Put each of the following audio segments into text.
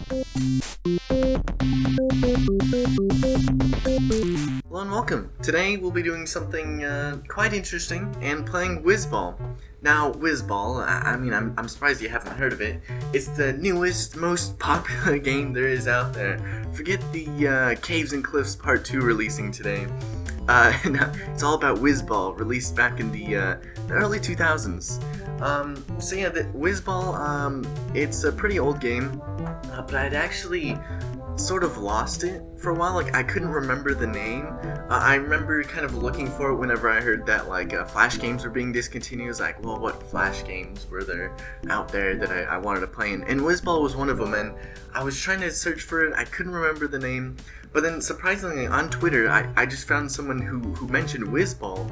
Hello and welcome. Today we'll be doing something quite interesting and playing Whizzball. Now, Whizzball, I'm surprised you haven't heard of it. It's the newest, most popular game there is out there. Forget the Caves and Cliffs Part 2 releasing today. It's all about Wizball, released back in the early 2000s. The Whizzball, it's a pretty old game, but I'd actually sort of lost it for a while. Like, I couldn't remember the name. I remember kind of looking for it whenever I heard that Flash games were being discontinued. I was like, well, what Flash games were there out there that I wanted to play? And Wizball was one of them, and I was trying to search for it. I couldn't remember the name, but then surprisingly on Twitter I just found someone who mentioned Wizball,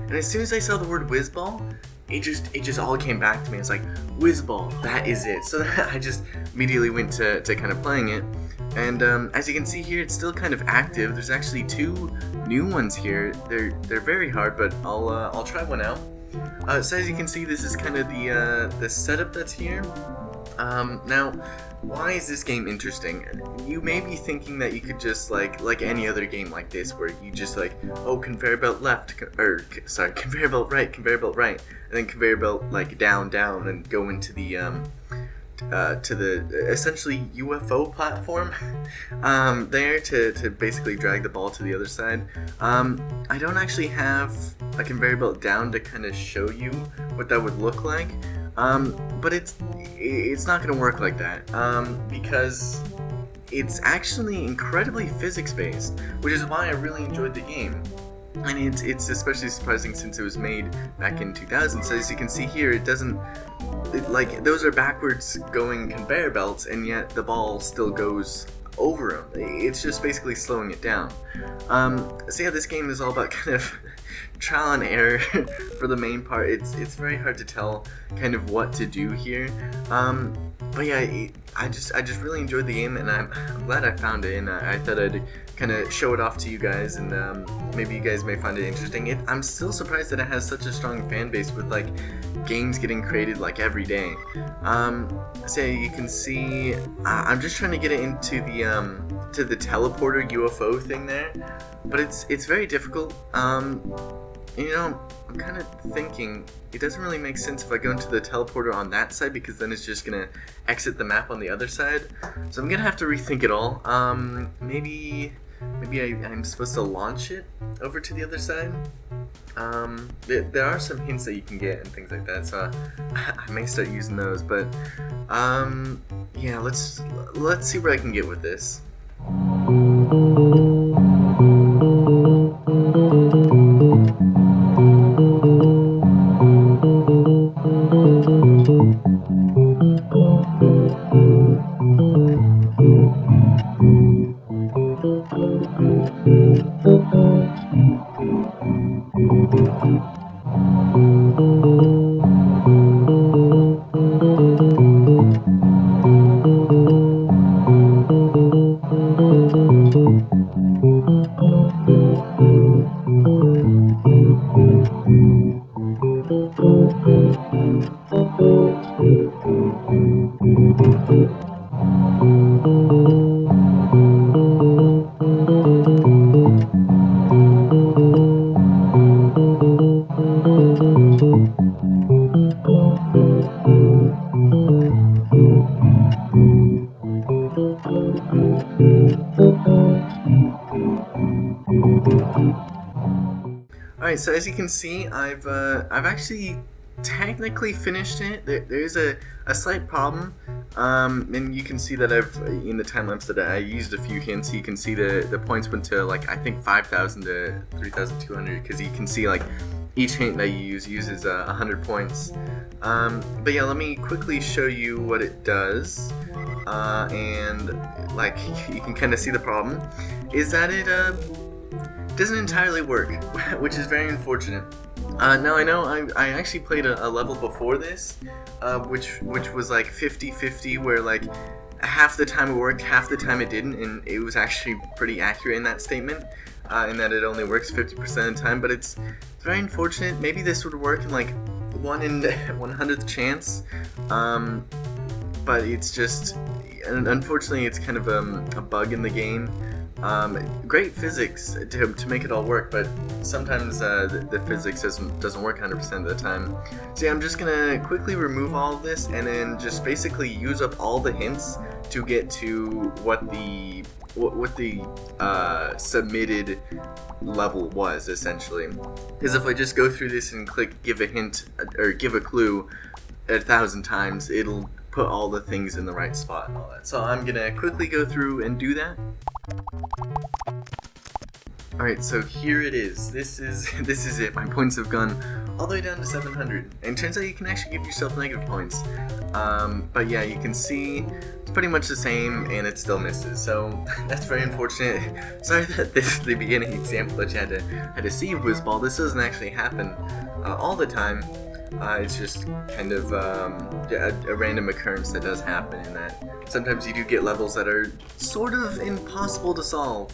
and as soon as I saw the word Wizball, it just all came back to me. It's like, Whizzball, that is it. So I just immediately went to kind of playing it. And as you can see here, it's still kind of active. There's actually 2 new ones here. They're very hard, but I'll try one out. So as you can see, this is kind of the setup that's here. Now, why is this game interesting? You may be thinking that you could just like any other game like this, where you just conveyor belt left, conveyor belt right, and then conveyor belt down, and go into the to the essentially UFO platform there to basically drag the ball to the other side. I don't actually have a conveyor belt down to kind of show you what that would look like, but it's not going to work like that because it's actually incredibly physics-based, which is why I really enjoyed the game. And it's especially surprising since it was made back in 2000. So as you can see here, it doesn't... those are backwards going conveyor belts, and yet the ball still goes over them. It's just basically slowing it down. This game is all about kind of trial and error for the main part. It's very hard to tell kind of what to do here. But yeah, I just really enjoyed the game, and I'm glad I found it, and I thought I'd kind of show it off to you guys, and maybe you guys may find it interesting. I'm still surprised that it has such a strong fan base with games getting created every day. So you can see, I'm just trying to get it into the teleporter UFO thing there, but it's very difficult. I'm kind of thinking it doesn't really make sense if I go into the teleporter on that side, because then it's just gonna exit the map on the other side. So I'm gonna have to rethink it all. Maybe I'm supposed to launch it over to the other side. There are some hints that you can get and things like that, so I may start using those. But yeah, let's see where I can get with this. Alright, so as you can see, I've actually technically finished it. There's a slight problem, and you can see that in the time lapse that I used a few hints. You can see the points went to I think 5,000 to 3,200, because you can see each hint that you use uses 100 points. But yeah, let me quickly show you what it does, and you can kind of see the problem is that it doesn't entirely work, which is very unfortunate. Now I know I actually played a level before this, which was 50-50, where half the time it worked, half the time it didn't, and it was actually pretty accurate in that statement, in that it only works 50% of the time. But it's very unfortunate. Maybe this would work in 1 in 100th chance, but it's just and unfortunately it's kind of a bug in the game. Great physics to make it all work, but sometimes the physics doesn't work 100% of the time. So yeah, I'm just gonna quickly remove all of this and then just basically use up all the hints to get to what the submitted level was, essentially. Because if I just go through this and click give a hint or give a clue 1,000 times, it'll put all the things in the right spot and all that. So I'm gonna quickly go through and do that. Alright, so here it is. This is it. My points have gone all the way down to 700. And it turns out you can actually give yourself negative points. But yeah, you can see it's pretty much the same and it still misses. So that's very unfortunate. Sorry that this is the beginning example that you had to see Whizzball. This doesn't actually happen all the time. It's just kind of a random occurrence that does happen in that sometimes you do get levels that are sort of impossible to solve,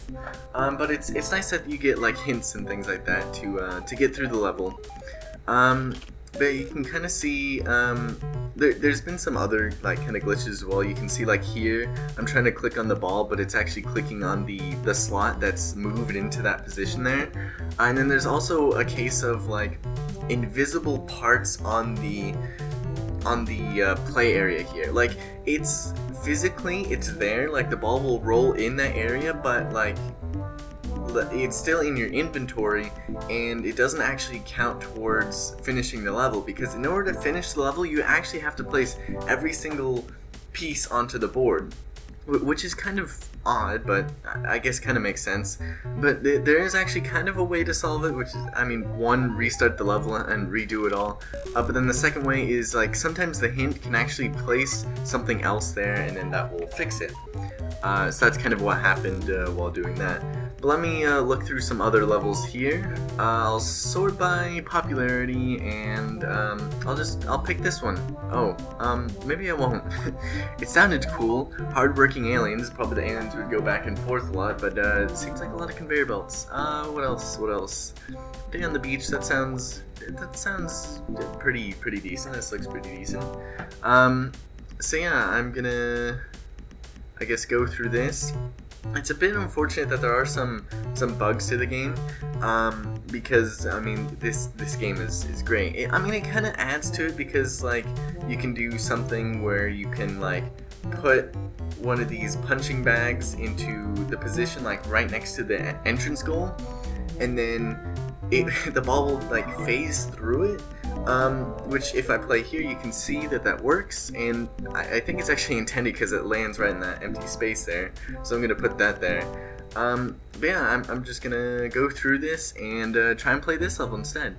but it's nice that you get like hints and things like that to get through the level. But you can kind of see there's been some other like kind of glitches as well. You can see like here I'm trying to click on the ball, but it's actually clicking on the slot that's moved into that position there. And then there's also a case of like invisible parts on the play area here. Like it's physically there, like the ball will roll in that area, but like it's still in your inventory and it doesn't actually count towards finishing the level, because in order to finish the level you actually have to place every single piece onto the board, which is kind of odd, but I guess kind of makes sense. But there is actually kind of a way to solve it, which is, I mean, one, restart the level and redo it all. But then the second way is like sometimes the hint can actually place something else there and then that will fix it. So that's kind of what happened while doing that. But let me look through some other levels here. I'll sort by popularity and I'll pick this one. Oh, maybe I won't. It sounded cool. Hardworking aliens. Probably the aliens would go back and forth a lot, but it seems like a lot of conveyor belts. What else? Day on the beach. That sounds pretty decent. This looks pretty decent. So yeah, I'm gonna, I guess, go through this. It's a bit unfortunate that there are some bugs to the game, because I mean this game is great. It kind of adds to it because like you can do something where you can like put one of these punching bags into the position like right next to the entrance goal, and then the ball will like phase through it. Which if I play here you can see that works, and I think it's actually intended because it lands right in that empty space there, so I'm gonna put that there. But yeah, I'm just gonna go through this and try and play this level instead.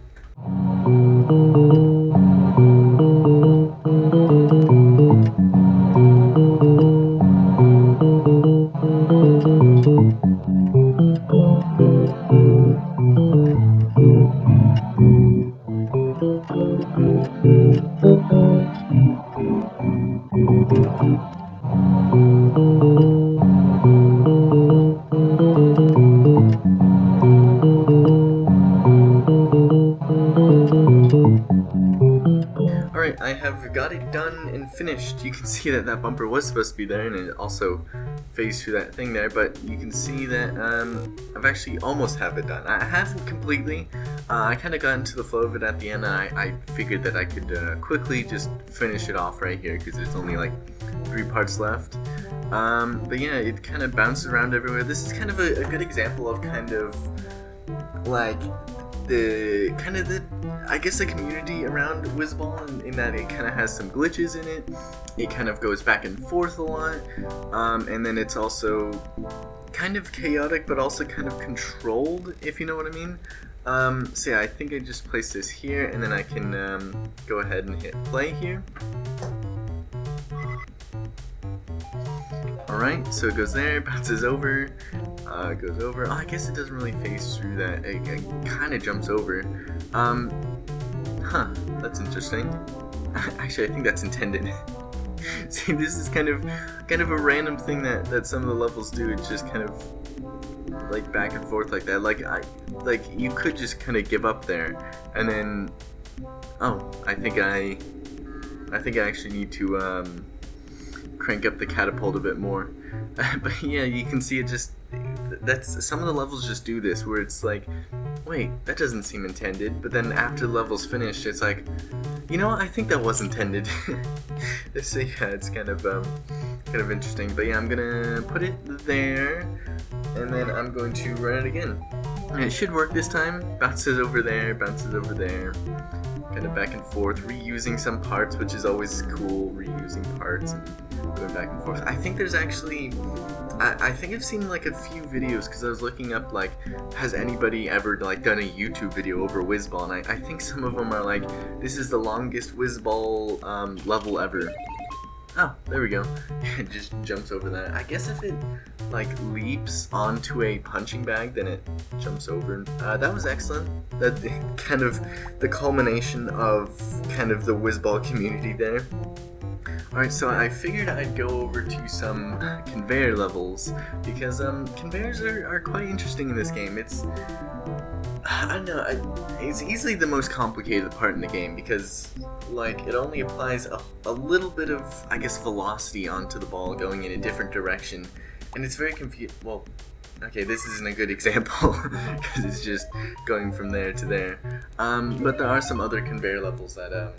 Alright, I have got it done and finished. You can see that bumper was supposed to be there and it also phased through that thing there, but you can see that I've actually almost have it done. I haven't completely. I kind of got into the flow of it at the end, and I figured that I could quickly just finish it off right here because there's only like 3 parts left. But yeah, it kind of bounces around everywhere. This is kind of a good example of kind of like the I guess the community around Wizball, in that it kind of has some glitches in it. It kind of goes back and forth a lot, and then it's also kind of chaotic but also kind of controlled, if you know what I mean. So yeah, I think I just place this here and then I can go ahead and hit play here. Alright, so it goes there, bounces over, goes over. Oh, I guess it doesn't really phase through that. It kind of jumps over. That's interesting. Actually, I think that's intended. See, this is kind of a random thing that some of the levels do. It's just kind of like back and forth like that. Like you could just kind of give up there, and then I think I actually need to crank up the catapult a bit more. But yeah, you can see it just, that's, some of the levels just do this, where it's like, wait, that doesn't seem intended, but then after the level's finished, it's like, you know what, I think that was intended. So yeah, it's kind of interesting, but yeah, I'm gonna put it there, and then I'm going to run it again. And it should work this time. Bounces over there, kind of back and forth, reusing some parts, which is always cool, reusing parts and going back and forth. I think there's actually, I think I've seen like a few videos, because I was looking up like, has anybody ever like done a YouTube video over Whizzball, and I think some of them are like, this is the longest Whizzball level ever. Oh, there we go. It just jumps over that. I guess if it like leaps onto a punching bag, then it jumps over. That was excellent. That kind of the culmination of kind of the Whizzball community there. Alright, so I figured I'd go over to some conveyor levels, because conveyors are quite interesting in this game. It's, I don't know, it's easily the most complicated part in the game, because like it only applies a little bit of, I guess, velocity onto the ball going in a different direction, and it's very well, okay, this isn't a good example because it's just going from there to there, but there are some other conveyor levels that are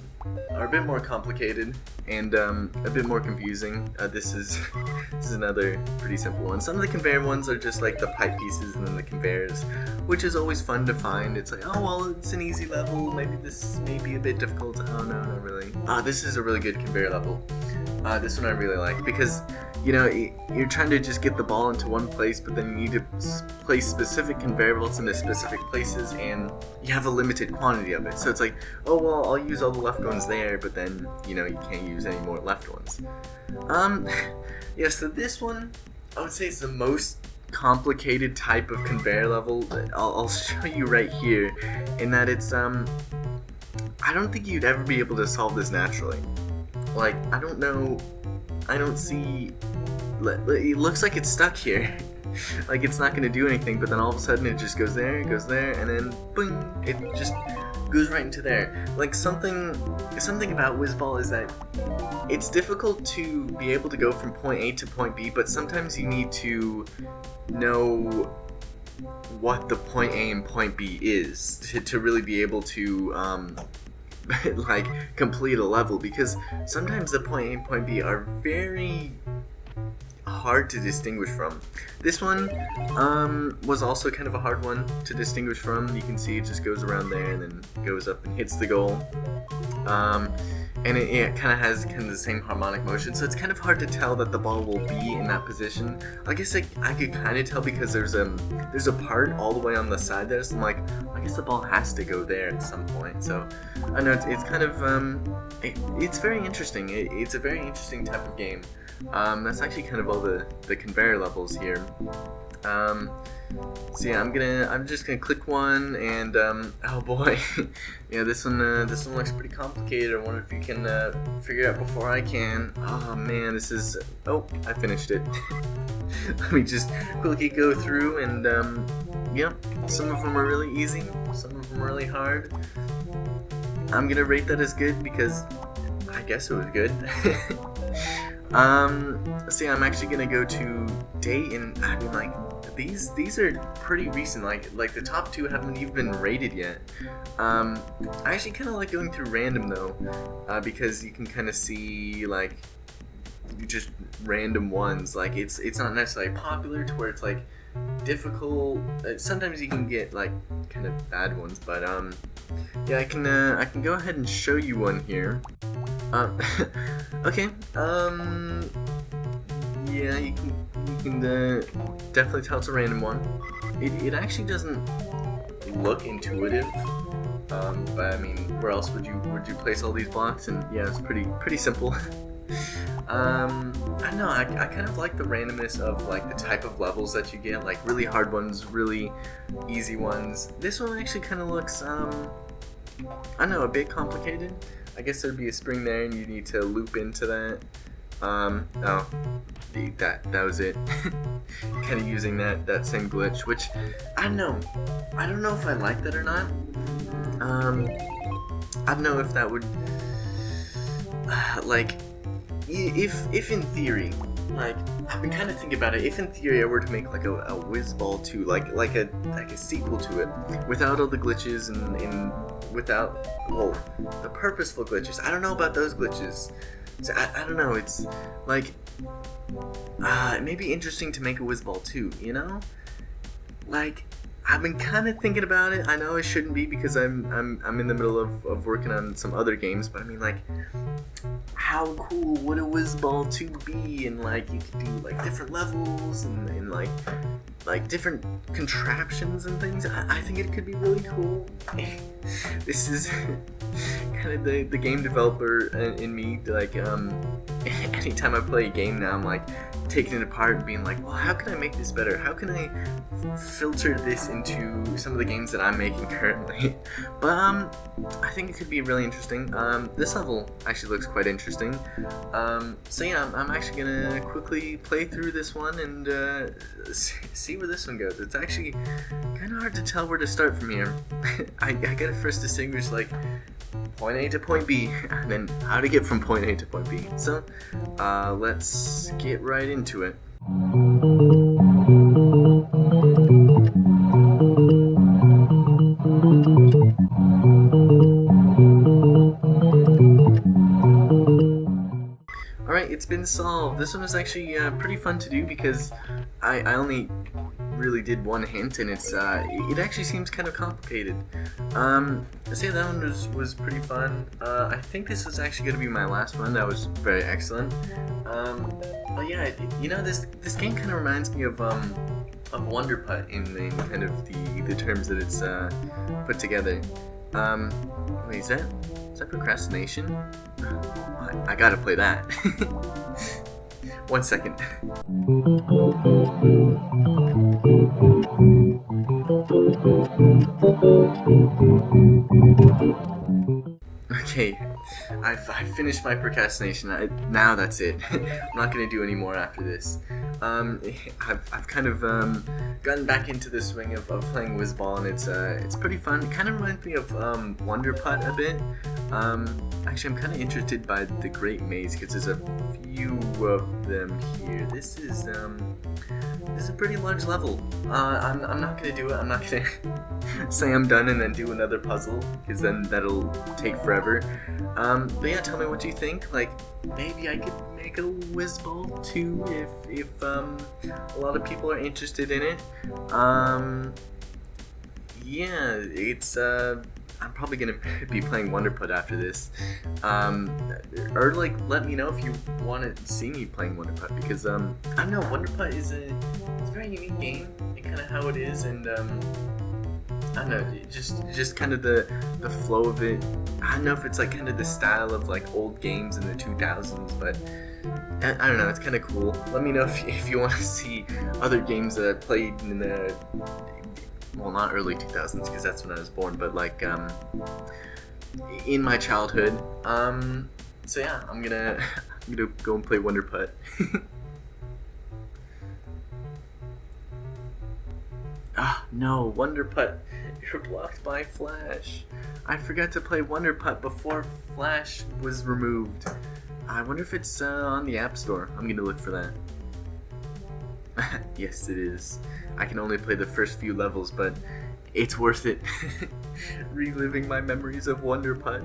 a bit more complicated and a bit more confusing. This is another pretty simple one. Some of the conveyor ones are just like the pipe pieces and then the conveyors, which is always fun to find. It's like, oh well, it's an easy level, maybe this may be a bit difficult. Oh no, not really. This is a really good conveyor level. This one I really like, because you know, you're trying to just get the ball into one place, but then you need to place specific conveyor belts into specific places, and you have a limited quantity of it. So it's like, oh well, I'll use all the left ones there, but then, you know, you can't use any more left ones. Yeah, so this one, I would say, is the most complicated type of conveyor level. I'll show you right here, in that it's, I don't think you'd ever be able to solve this naturally. Like, I don't know, I don't see, it looks like it's stuck here. Like it's not going to do anything, but then all of a sudden it just goes there, and then boing, it just goes right into there. Like something about Wizball is that it's difficult to be able to go from point A to point B, but sometimes you need to know what the point A and point B is to really be able to like complete a level, because sometimes the point A and point B are very hard to distinguish from. This one was also kind of a hard one to distinguish from. You can see it just goes around there and then goes up and hits the goal. And it kind of has kind of the same harmonic motion, so it's kind of hard to tell that the ball will be in that position. I guess I could kind of tell because there's a part all the way on the side there, so I'm like, I guess the ball has to go there at some point. So I know it's kind of it's very interesting. It's a very interesting type of game. That's actually kind of all the conveyor levels here. So yeah, I'm just gonna click one, and oh boy, yeah, this one looks pretty complicated. I wonder if you can figure it out before I can. Oh man, this is, oh, I finished it. Let me just quickly go through, and yeah, some of them are really easy, some of them are really hard. I'm gonna rate that as good because I guess it was good. So yeah, I'm actually gonna go to date, and I mean, like, these are pretty recent. Like the top two haven't even been rated yet. I actually kind of like going through random though, because you can kind of see like just random ones. Like it's not necessarily popular to where it's like difficult. Sometimes you can get like kind of bad ones, but yeah, I can go ahead and show you one here. Okay. Yeah, you can definitely tell it's a random one. It actually doesn't look intuitive, but I mean, where else would you place all these blocks? And yeah, it's pretty simple. I don't know, I kind of like the randomness of like the type of levels that you get, like really hard ones, really easy ones. This one actually kind of looks, I don't know, a bit complicated. I guess there'd be a spring there and you need to loop into that. Oh, that was it. Kind of using that same glitch, which I don't know if I like that or not. I don't know if that would like, if in theory, like I've been kind of thinking about it. If in theory I were to make like a Whizzball 2, like a sequel to it, without all the glitches and without, well, the purposeful glitches. I don't know about those glitches. So I don't know. It's like it may be interesting to make a Whizzball 2. You know, like. I've been kind of thinking about it. I know I shouldn't be because I'm in the middle of working on some other games, but I mean, like, how cool would a Wizball 2 be? And like you could do like different levels and like different contraptions and things. I think it could be really cool. This is kind of the game developer in me. Like anytime I play a game now, I'm like taking it apart and being like, well, how can I make this better? How can I filter this into some of the games that I'm making currently? But I think it could be really interesting. This level actually looks quite interesting. So yeah, I'm actually gonna quickly play through this one and see where this one goes. It's actually kind of hard to tell where to start from here. I gotta first distinguish like point A to point B, and then how to get from point A to point B. So let's get right into it. Alright, it's been solved. This one was actually pretty fun to do because I only really did one hint, and it actually seems kind of complicated. I'd say that one was pretty fun. I think this is actually going to be my last one. That was very excellent. But yeah, you know, this game kind of reminds me of Wonder Putt in kind of the terms that it's put together. Wait, is that procrastination? I gotta play that. 1 second. Okay, I've finished my procrastination. Now that's it. I'm not gonna do any more after this. I've kind of gotten back into the swing of playing Wizball, and it's pretty fun. It kind of reminds me of Wonder Putt a bit. Actually, I'm kind of interested by the Great Maze because there's a few of them here. This is a pretty large level. I'm not gonna do it. I'm not gonna say I'm done and then do another puzzle because then that'll take forever. But yeah, tell me what you think. Like, maybe I could make a Wizball 2 if a lot of people are interested in it. Yeah, it's I'm probably gonna be playing Wonder Putt after this. Or like, let me know if you want to see me playing Wonder Putt because I don't know, Wonder Putt is it's a very unique game and kind of how it is, and I don't know, just kind of the flow of it. I don't know if it's like kind of the style of like old games in the 2000s, but I don't know, it's kind of cool. Let me know if you want to see other games that I played in the, well, not early 2000s because that's when I was born, but like in my childhood. So yeah, I'm gonna go and play Wonder Putt. No, Wonder Putt, you're blocked by Flash. I forgot to play Wonder Putt before Flash was removed. I wonder if it's on the App Store. I'm gonna look for that. Yes, it is. I can only play the first few levels, but it's worth it. Reliving my memories of Wonder Putt.